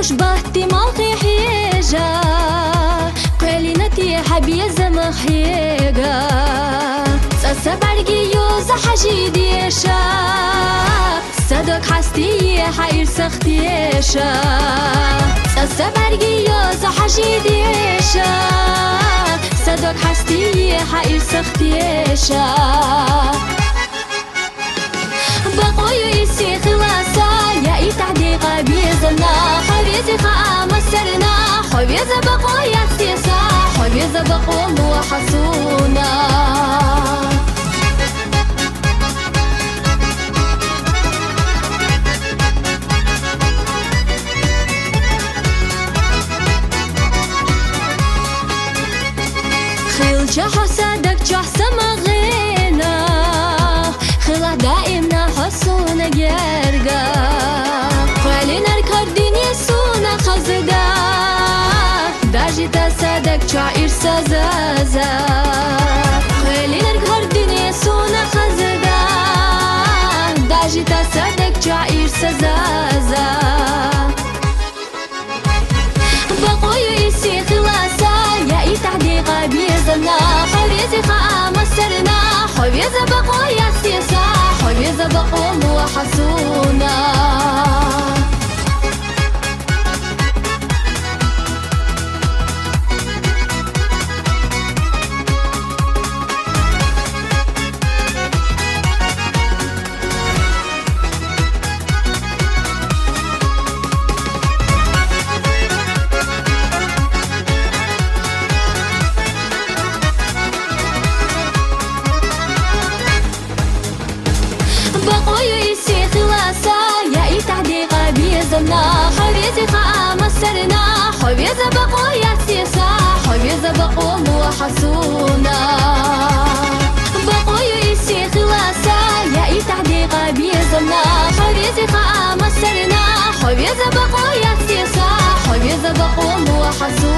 خوش بهتی ماخی حیجا قلینتی حبی زمخیگا سبرگی یوز حجیدیشا صدق حستی حیر سختیشا سبرگی یوز حجیدیشا صدق حستی حیر سختیشا بقوي يسي خلاصا يا اي تعديقا بيزنا حبيزي خام السرنا حبيزة بقوي يسيسا حبيزة بقوم وحسونا خيل جح صدق جح سمغينا خلا دائما حسونا جرقا خلينا الكردين يسونا خزقا داجي تصدق شعير سزازا خلينا الكردين يسونا خزقا داجي تصدق شعير سزازا بقوي يسي خلاصا يا اي تعديقا بيزنا حبيزي خام السرنا حبيزة بقوي يسيسا حبيزة بقوم وحسونا بقوي يسي خلاصا يا اي تعديقا بيزنا حبيزي خام السرنا حبيزة بقوي يسيسا حبيزة بقوم وحسونا بقوي يسي خلاصا يا اي تعديقا بيزنا حبيزي خام السرنا حبيزة بقوي يسيسا حبيزة بقوم وحسونا